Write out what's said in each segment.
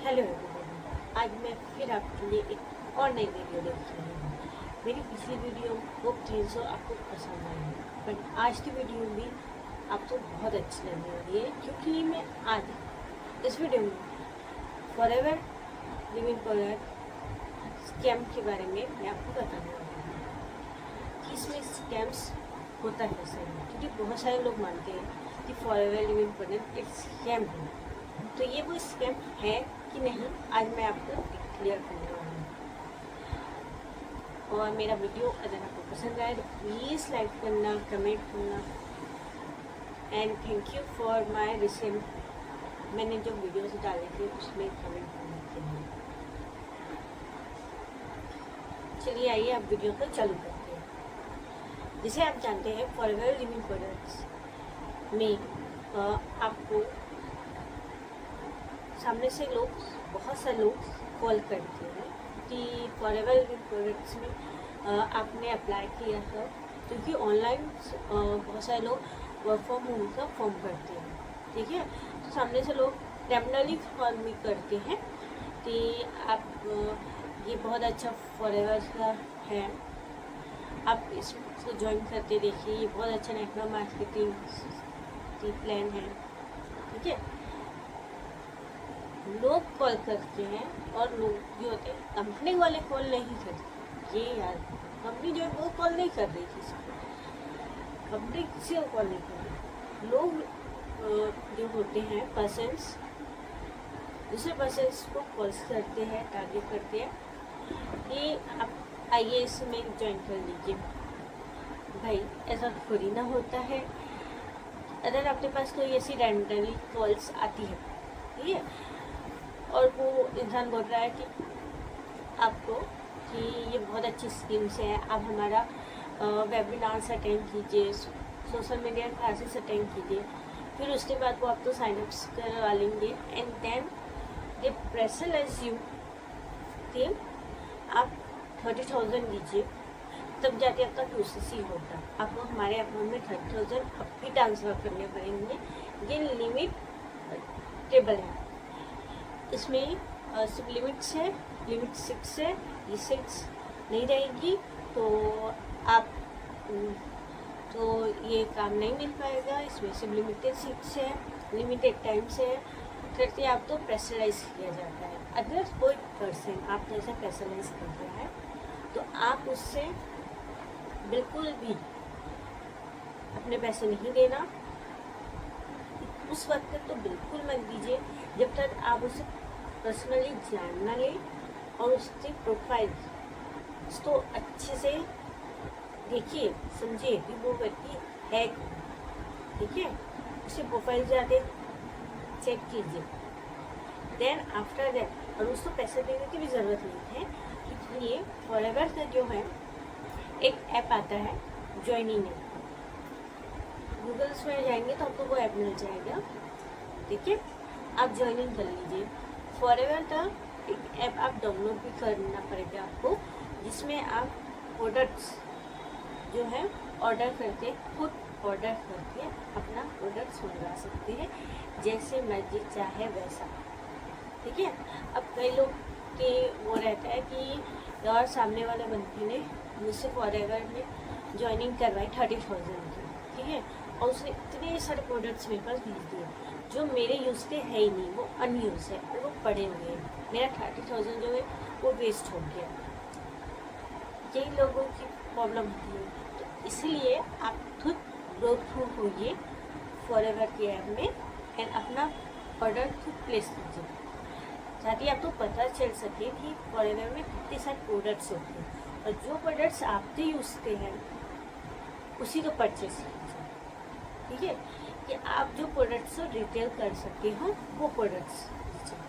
Hello everyone, आज मैं फिर आपके लिए एक और नई वीडियो लेकर आई हूँ। मेरी पिछली वीडियो होप 300 आपको पसंद आई है, बट आज की वीडियो भी आपको बहुत अच्छी लगने वाली है, क्योंकि मैं आज इस वीडियो में फॉरएवर लिविंग प्रोडक्ट स्कैम के बारे में मैं आपको बताने वाली हूँ कि इसमें स्कैम्स होता है सही, क्योंकि बहुत सारे लोग मानते हैं कि फॉरएवर लिविंग प्रोडक्ट एक स्कैम है। तो ये वो स्कैम है कि नहीं, आज मैं आपको क्लियर करने वाली हूँ। और मेरा वीडियो अगर आपको पसंद आए तो प्लीज़ लाइक करना, कमेंट करना, and thank you for my recent मैंने जो वीडियोस डाले थे उसमें कमेंट करने के लिए। चलिए आइए आप वीडियो को चालू करते हैं। जैसे आप जानते हैं फॉरएवर लिविंग प्रोडक्ट्स में आपको सामने से बहुत सारे लोग कॉल करते हैं कि फॉरएवर लिविंग प्रोडक्ट्स में आपने अप्लाई किया था, क्योंकि ऑनलाइन बहुत सारे लोग वर्क फ्रॉम होम का फॉर्म करते हैं, ठीक है। तो सामने से लोग रेंडमली फॉर्म भी करते हैं कि आप ये बहुत अच्छा फॉरएवर का है, आप इसको ज्वाइन करके देखिए, ये बहुत अच्छा नेटवर्क मार्केटिंग प्लान है, ठीक है। लोग कॉल करते हैं और लोग जो होते हैं कंपनी वाले कॉल नहीं करते, ये यार कंपनी जो है वो कॉल नहीं कर रही किसी को, कंपनी किसी को कॉल नहीं कर रही। लोग जो होते हैं पर्सन्स दूसरे पर्सन्स को कॉल्स करते हैं, टारगेट करते हैं कि आप आइए इसमें ज्वाइन कर लीजिए। भाई ऐसा थोड़ी ना होता है। अगर आपके पास कोई ऐसी रैंडमली कॉल्स आती है, ठीक है, और वो इंसान बोल रहा है कि आपको कि ये बहुत अच्छी स्कीम्स है, आप हमारा वेबिनार्स अटेंड कीजिए, सोशल मीडिया क्लासेस अटेंड कीजिए, फिर उसके बाद वो आपको साइनअप्स करवा लेंगे and then they pressurise you कि आप 30,000 दीजिए, तब जाके आपका QCC होगा। आपको हमारे अकाउंट में 30,000 अब भी ट्रांसफ़र करने पड़ेंगे। ये लिमिट टेबल है, इसमें सिर्फ लिमिट्स है, लिमिट 6 है, ये 6 नहीं रहेगी तो आप तो ये काम नहीं मिल पाएगा। इसमें सिर्फ लिमिटेड 6 है, लिमिटेड टाइम से है, करके आपको प्रेशराइज किया जाता है। अगर कोई पर्सन आप जैसे प्रेशराइज कर रहा है तो आप उससे बिल्कुल भी अपने पैसे नहीं देना, उस वक्त तक तो बिल्कुल मत दीजिए जब तक आप उसे पर्सनली जान ना लें और उसकी प्रोफाइल तो अच्छे से देखिए, समझिए कि वो व्यक्ति है, ठीक है। उसे प्रोफाइल जाके चेक कीजिए, देन आफ्टर दैट, और उसको पैसे देने की भी ज़रूरत नहीं है, क्योंकि ये फॉरएवर का जो है एक ऐप आता है ज्वाइनिंग ऐप, गूगल्स में जाएंगे तो आपको वो ऐप मिल जाएगा, ठीक है। आप ज्वाइनिंग कर लीजिए। फॉरएवर का एक ऐप आप डाउनलोड भी करना पड़ेगा आपको, जिसमें आप प्रोडक्ट्स जो है ऑर्डर करके, खुद ऑर्डर करके अपना प्रोडक्ट्स मंगवा सकते हैं, जैसे मर्जी चाहे वैसा, ठीक है। अब कई लोग के वो रहता है कि और सामने वाले बंदे ने मुझसे फॉरएवर में ज्वाइनिंग करवाई 30,000 की, ठीक है, और उसने इतने सारे प्रोडक्ट्स मेरे पास भेज दिए जो मेरे यूज़ के है ही नहीं, वो अनयूज़ है और वो पड़े हुए हैं, मेरा 30,000 जो है वो वेस्ट हो गया। यही लोगों की प्रॉब्लम होती है। तो इसलिए आप खुद गो थ्रू होइए फॉरएवर के ऐप में एंड अपना ऑर्डर खुद प्लेस कीजिए, ताकि आपको पता चल सके कि फॉरएवर में कितने सारे प्रोडक्ट्स होते हैं, और जो प्रोडक्ट्स आपके यूज़ के हैं उसी को परचेस कीजिए, ठीक है, कि आप जो प्रोडक्ट्स रिटेल कर सकते हो वो प्रोडक्ट्स लीजिए,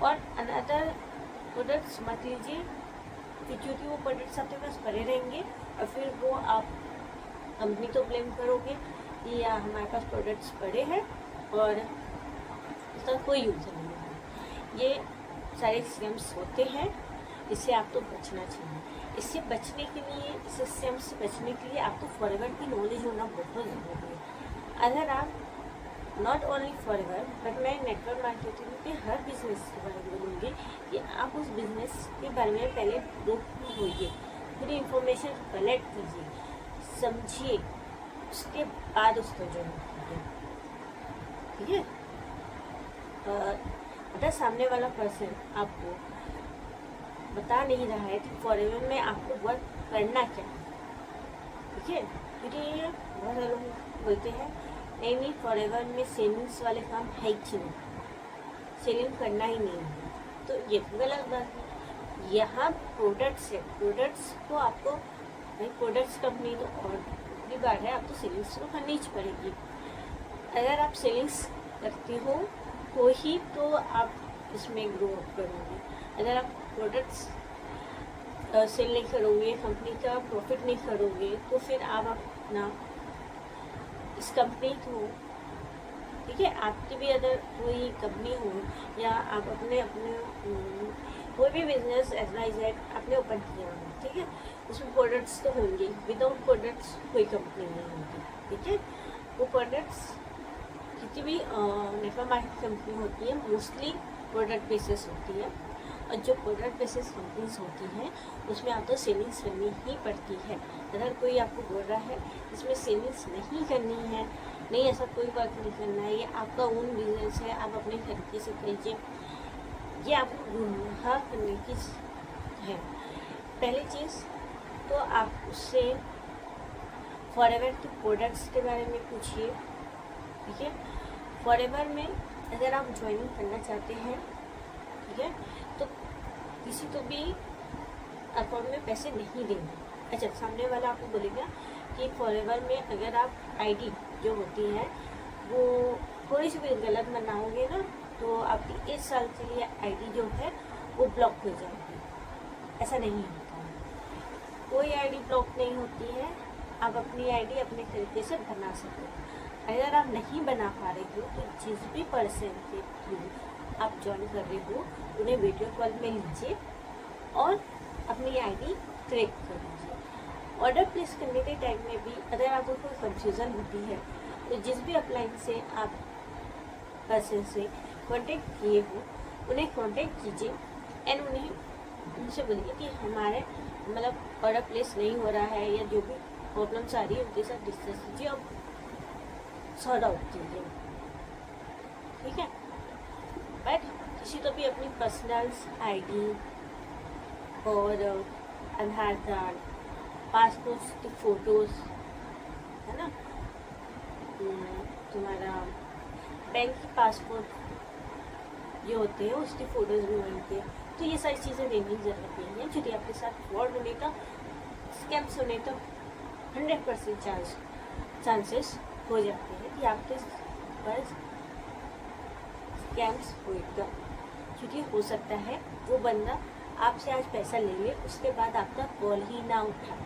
और अनदर प्रोडक्ट्स मत लीजिए, क्योंकि वो प्रोडक्ट्स आपके पास पड़े रहेंगे और फिर वो आप कंपनी को ब्लेम करोगे कि या हमारे पास प्रोडक्ट्स पड़े हैं और इसका कोई यूज़ नहीं है। ये सारे स्कैम्स होते हैं, इससे आपको बचना चाहिए। इससे बचने के लिए, इस स्कैम से बचने के लिए आपको फॉरएवर की नॉलेज होना बहुत ज़रूरी है। अगर आप नॉट ओनली फॉरएवर, बट मैं नेटवर्क मार्केटिंग के हर बिजनेस के बारे में बोलूँगी कि आप उस बिजनेस के बारे में पहले रूबरू होइए, पूरी इंफॉर्मेशन कलेक्ट कीजिए, समझिए, उसके बाद उसको ज्वाइन कीजिए। ठीक है। अगर सामने वाला पर्सन आपको बता नहीं रहा है कि फॉरएवर में आपको वर्क करना क्या है, ठीक है, क्योंकि बहुत सारे लोग बोलते हैं नहीं फॉरएवर में सेलिंग्स वाले काम है ही नहीं, सेलिंग करना ही नहीं है, तो ये गलत बात है। यहाँ प्रोडक्ट्स है, प्रोडक्ट्स को आपको भाई प्रोडक्ट्स कंपनी तो और भी बात है, आप तो सेलिंग्स तो करनी ही पड़ेगी। अगर आप सेलिंग्स करते हो तो ही तो आप इसमें ग्रो अप करोगे। अगर आप प्रोडक्ट्स सेल नहीं करोगे, कंपनी का प्रॉफिट नहीं करोगे, तो फिर आप अपना इस कंपनी को, ठीक है, आपकी भी अगर कोई कंपनी हो या आप अपने कोई भी बिजनेस एज आपने ओपन किया हो, ठीक है, उसमें प्रोडक्ट्स तो होंगे, विदाउट प्रोडक्ट्स कोई कंपनी नहीं होगी। ठीक है, वो प्रोडक्ट्स कितनी भी नेटवर्क मार्केट कंपनी होती है मोस्टली प्रोडक्ट बेसिस होती है, और जो प्रोडक्ट बेसिस कंपनीज होती हैं उसमें आपको सेलिंग्स करनी ही पड़ती है। अगर कोई आपको बोल रहा है इसमें सेलिंग्स नहीं करनी है, नहीं ऐसा कोई वर्क नहीं करना है, ये आपका ओन बिजनेस है, आप अपने तरीके से कीजिए, ये आपको गुमराह करने की है। पहली चीज़ तो आप उससे फॉरएवर के प्रोडक्ट्स के बारे में पूछिए। ठीक है, फॉरएवर में अगर आप ज्वाइनिंग करना चाहते हैं, ठीक है, तो किसी को भी अकाउंट में पैसे नहीं देंगे। अच्छा, सामने वाला आपको बोलेगा कि फॉरएवर में अगर आप आईडी जो होती है वो थोड़ी सी भी गलत बनाओगे ना, तो आपकी 1 साल के लिए आईडी जो है वो ब्लॉक हो जाएगी। ऐसा नहीं होता है, कोई आईडी ब्लॉक नहीं होती है, आप अपनी आईडी अपने तरीके से बना सकते हो। अगर आप नहीं बना पा रहे हो तो जिस भी पर्सन के थ्रू आप ज्वाइन कर रहे हो उन्हें वीडियो कॉल में लीजिए और अपनी आईडी क्रिएट कर लीजिए। ऑर्डर प्लेस करने के टाइम में भी अगर आपको कोई कंफ्यूज़न होती है तो जिस भी अपलाइन से आप पर्सन से कांटेक्ट किए हो उन्हें कांटेक्ट कीजिए एंड उन्हें उनसे बोलिए कि हमारे मतलब ऑर्डर प्लेस नहीं हो रहा है या जो भी प्रॉब्लम्स आ रही है उनके साथ डिस्कस कीजिए और सॉर्ट आउट कीजिए। ठीक है, बट किसी को भी अपनी पर्सनल आईडी और आधार कार्ड, पासपोर्ट की फ़ोटोज़, है ना, तुम्हारा बैंक की पासपोर्ट जो होते हैं उसकी फ़ोटोज़ भी मांगते हैं, तो ये सारी चीज़ें देने की ज़रूरत नहीं है। यदि आपके साथ फ्रॉड होने का, स्कैम्स होने का 100% चांसेस हो जाते हैं कि आपके पास स्कैम्स होएगा, क्योंकि हो सकता है वो बंदा आपसे आज पैसा ले ले, उसके बाद आपका कॉल ही ना उठाए,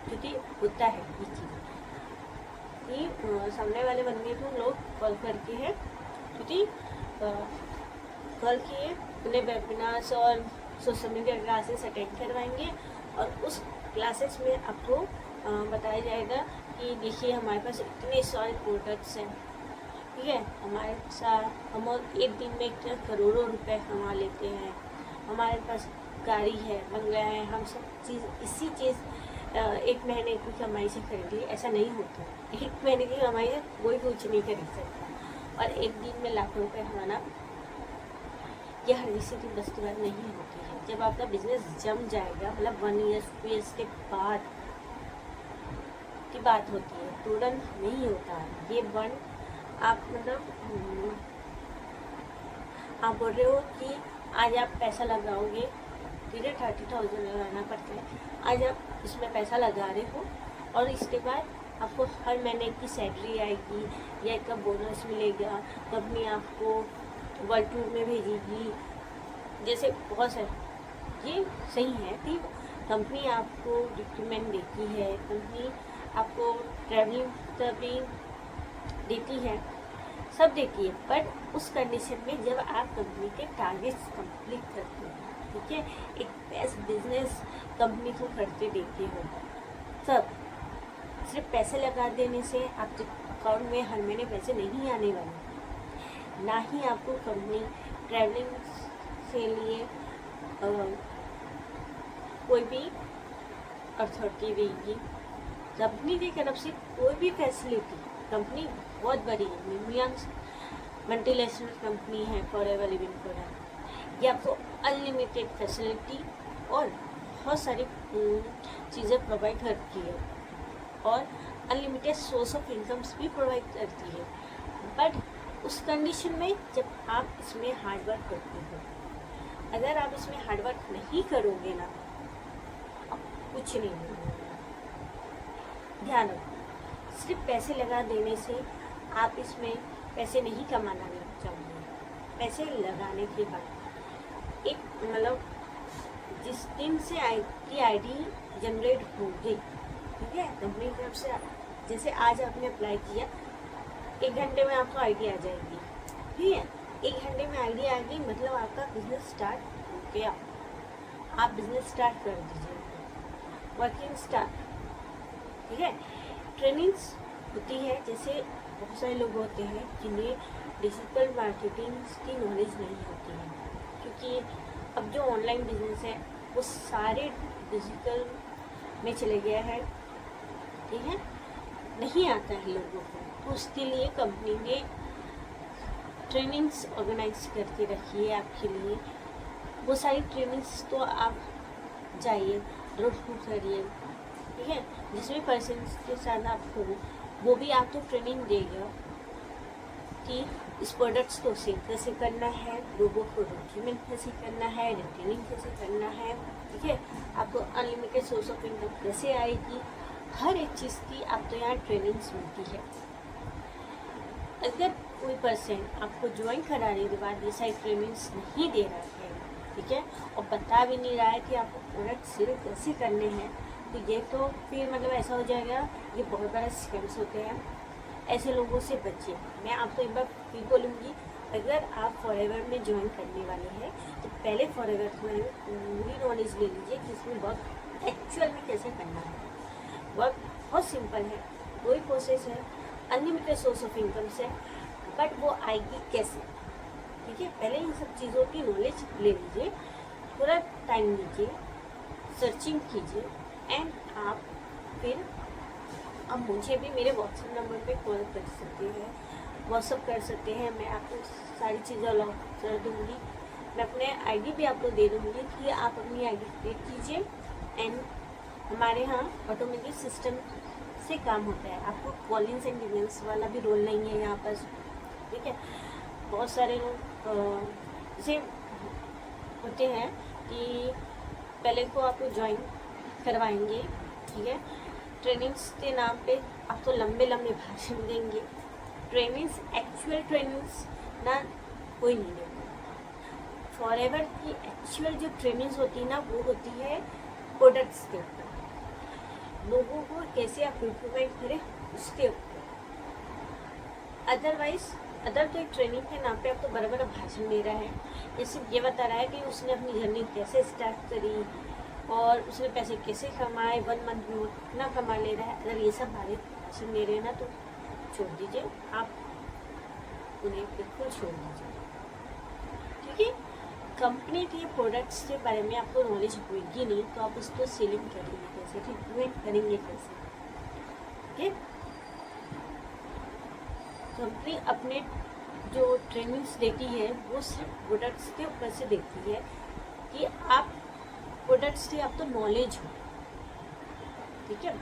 क्योंकि होता है ये चीज़ कि सामने वाले बंदे को लोग कॉल करके हैं, क्योंकि कॉल किए उन्हें वेबिनार्स और सोशल मीडिया क्लासेस अटेंड करवाएंगे और उस क्लासेस में आपको बताया जाएगा कि देखिए हमारे पास इतने सारे प्रोडक्ट्स हैं, ठीक है, हमारे साथ हम एक दिन में इतने करोड़ों रुपए कमा लेते हैं, हमारे पास गाड़ी है, बंगला है, हम सब चीज़ इसी चीज़ 1 महीने की कमाई से खरीद ली। ऐसा नहीं होता, 1 महीने की कमाई से कोई कुछ नहीं खरीद सकता, और एक दिन में लाखों रुपए कमाना यह हर किसी की बस की बात नहीं होती है। जब आपका बिजनेस जम जाएगा, मतलब 1 ईयर 2 ईयर्स के बाद की बात होती है, तुरंत नहीं होता है ये बन। आप मतलब आप बोल रहे हो कि आज आप पैसा लगाओगे, धीरे 30,000 लगाना पड़ता है, आज आप इसमें पैसा लगा रहे हो और इसके बाद आपको हर महीने की सैलरी आएगी या एक बोनस मिलेगा, कंपनी आपको वर्ल्ड टूर में भेजेगी, जैसे बहुत सारे, ये सही है कि कंपनी आपको रिक्रूटमेंट देती है, कंपनी आपको ट्रैवलिंग का भी देती है, सब देती है, बट उस कंडीशन में जब आप कंपनी के टारगेट्स कंप्लीट करते हो, ठीक है, एक बेस्ट बिजनेस कंपनी को करते देते हो, तब सिर्फ पैसे लगा देने से आपके अकाउंट में हर महीने पैसे नहीं आने वाले, ना ही आपको कंपनी ट्रैवलिंग से लिए कोई भी अथॉरिटी देगी। कंपनी की तरफ से कोई भी फैसिलिटी, कंपनी बहुत बड़ी है, मिलियंस मल्टीनेशनल कंपनी है फॉरएवर लिविंग प्रोडक्ट, ये आपको अनलिमिटेड फैसिलिटी और बहुत सारी चीज़ें प्रोवाइड करती है और अनलिमिटेड सोर्स ऑफ इनकम्स भी प्रोवाइड करती है। बट उस कंडीशन में जब आप इसमें हार्डवर्क करते हो। अगर आप इसमें हार्डवर्क नहीं करोगे ना, आप कुछ नहीं होगा। ध्यान रखो, सिर्फ पैसे लगा देने से आप इसमें पैसे नहीं कमाना चाहोगे। पैसे लगाने के बाद एक मतलब जिस दिन से आपकी आईडी जनरेट होगी, ठीक है, कंपनी की तरफ से, जैसे आज आपने अप्लाई किया, 1 घंटे में आपको आईडी आ जाएगी, ठीक है। 1 घंटे में आईडी आ गई मतलब आपका बिजनेस स्टार्ट हो गया। आप बिजनेस स्टार्ट कर दीजिए, वर्किंग स्टार्ट, ठीक है। ट्रेनिंग्स होती है, जैसे बहुत सारे लोग होते हैं जिन्हें डिजिटल मार्केटिंग की नॉलेज नहीं होती है, क्योंकि अब जो ऑनलाइन बिजनेस है वो सारे डिजिटल में चले गया है, ठीक है, नहीं आता है लोगों को। तो उसके लिए कंपनी ने ट्रेनिंग्स ऑर्गेनाइज करके रखी है आपके लिए। वो सारी ट्रेनिंग्स तो आप जाइए, रोड करिए, ठीक है, जिसमें पर्सन के साथ आप हो वो भी आपको ट्रेनिंग देगा कि इस प्रोडक्ट्स को सेल कैसे करना है, लोगों को डॉक्यूमेंट कैसे करना है, रिटेलिंग कैसे करना है, ठीक है, आपको अनलिमिटेड सोर्स ऑफ इनकम कैसे आएगी, हर एक चीज़ की आपको यहाँ ट्रेनिंग्स मिलती है। अगर कोई पर्सन आपको ज्वाइन कराने के बाद ये सारी ट्रेनिंग्स नहीं दे रहा है, ठीक है, और बता भी नहीं रहा है कि आपको प्रोडक्ट सेल कैसे करने हैं, तो ये तो फिर मतलब ऐसा हो जाएगा, ये बहुत बड़ा स्कैम्स होते हैं। ऐसे लोगों से बचिए। मैं आपको एक बार फिर बोलूँगी, अगर आप फॉरएवर में ज्वाइन करने वाले हैं तो पहले फॉरएवर के बारे में पूरी नॉलेज ले लीजिए कि इसमें वर्क एक्चुअल में कैसे करना है। वर्क बहुत सिंपल है, दो ही प्रोसेस है, अनलिमिटेड सोर्स ऑफ इनकम से, बट वो आएगी कैसे, ठीक है। पहले इन सब चीज़ों की नॉलेज ले लीजिए, थोड़ा टाइम लीजिए, सर्चिंग कीजिए एंड आप फिर अब मुझे भी मेरे व्हाट्सएप नंबर पे कॉल कर सकते हैं, व्हाट्सअप कर सकते हैं। मैं आपको सारी चीज़ें लॉक कर दूँगी, मैं अपने आईडी भी आपको दे दूँगी कि आप अपनी आईडी क्रिएट कीजिए एंड हमारे यहाँ ऑटोमेटिक सिस्टम से काम होता है। आपको कॉलिंग्स एंड ईमेल्स वाला भी रोल नहीं है यहाँ पर, ठीक है। बहुत सारे लोग जैसे होते हैं कि पहले को आपको ज्वाइन करवाएंगे, ठीक है, ट्रेनिंग्स के नाम पे आपको लंबे लंबे भाषण देंगे। ट्रेनिंग्स, एक्चुअल ट्रेनिंग्स ना कोई नहीं देता। फॉरएवर की एक्चुअल जो ट्रेनिंग्स होती है ना, वो होती है प्रोडक्ट्स के ऊपर, लोगों को कैसे आप इम्प्रूवमेंट करें उसके ऊपर। अदरवाइज अदर तो एक ट्रेनिंग के नाम पे आपको बड़ा बड़ा भाषण दे रहा है, ये सिर्फ ये बता रहा है कि उसने अपनी जर्नी कैसे स्टार्ट करी और उसने पैसे कैसे कमाए, 1 मंथ में कितना कमा ले रहा है। अगर ये सब भारी भाषण दे रहे हैं ना तो छोड़ दीजिए, आप उन्हें बिल्कुल छोड़ दीजिए, ठीक है। कंपनी के प्रोडक्ट्स के बारे में आपको नॉलेज होगी नहीं तो आप उसको सेलिंग करेंगे कैसे, रिकमेंड करेंगे कैसे, ठीक है। कंपनी अपने जो ट्रेनिंग्स देती है वो सिर्फ प्रोडक्ट्स के ऊपर से देती है कि आप प्रोडक्ट्स की आपको नॉलेज हो, ठीक है।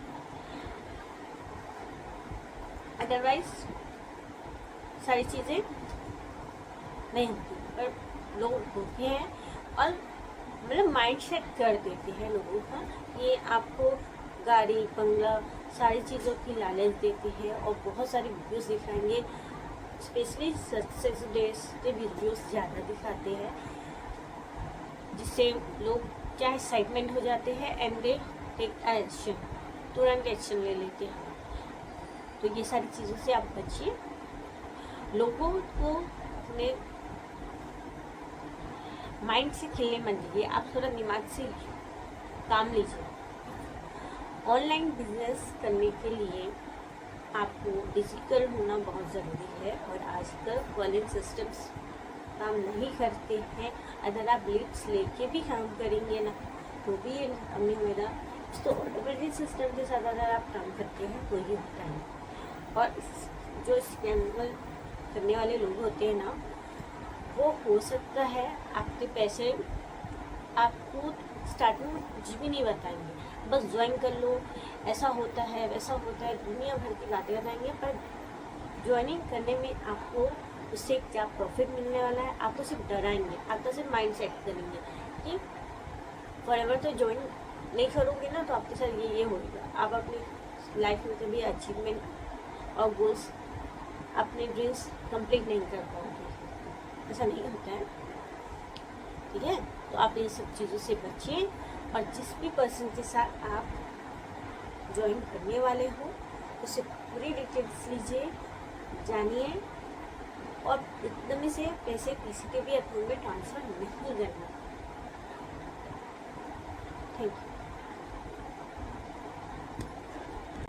अदरवाइज सारी चीज़ें नहीं होती, पर लोग होते हैं और मतलब माइंड सेट कर देते हैं लोगों का, ये आपको गाड़ी बंगला सारी चीज़ों की लालच देती है और बहुत सारी वीडियोस दिखाएंगे, स्पेशली सक्सेस डेज के वीडियोस ज़्यादा दिखाते हैं, जिससे लोग क्या एक्साइटमेंट हो जाते हैं एंड दे टेक एक्शन, तुरंत एक्शन ले लेते हैं। तो ये सारी चीज़ों से आप बचिए, लोगों को अपने माइंड से खेलने मत दीजिए, आप थोड़ा दिमाग से काम लीजिए। ऑनलाइन बिजनेस करने के लिए आपको डिजिटल होना बहुत ज़रूरी है। है और आजकल कॉलिंग सिस्टम्स काम नहीं करते हैं। अगर आप लीड्स लेके भी काम करेंगे ना तो भी ये काम नहीं होगा। तो ऑटोमेटिक सिस्टम के साथ अगर आप काम करते हैं तो ये होता है। और जो स्कैम करने वाले लोग होते हैं ना, वो हो सकता है आपके पैसे आपको स्टार्टिंग में कुछ भी नहीं बताएंगे, बस ज्वाइन कर लो, ऐसा होता है वैसा होता है, दुनिया भर की बातें बताएंगे। पर ज्वाइनिंग करने में आपको उससे क्या प्रॉफिट मिलने वाला है, आपको सिर्फ डराएंगे, आपका सिर्फ माइंड सेट करेंगे कि फॉरएवर तो ज्वाइन नहीं करोगे ना तो आपके साथ ये होगा। आप अपनी लाइफ में कभी अचीवमेंट और गोल्स, अपने ड्रीम्स कंप्लीट नहीं कर पाओगे, ऐसा नहीं होता है। ठीक है, तो आप इन सब चीज़ों से बचिए और जिस भी पर्सन के साथ आप ज्वाइन करने वाले हो उससे पूरी डिटेल्स लीजिए, जानिए और एकदम से पैसे किसी के भी अकाउंट में ट्रांसफ़र नहीं करना। Thank you.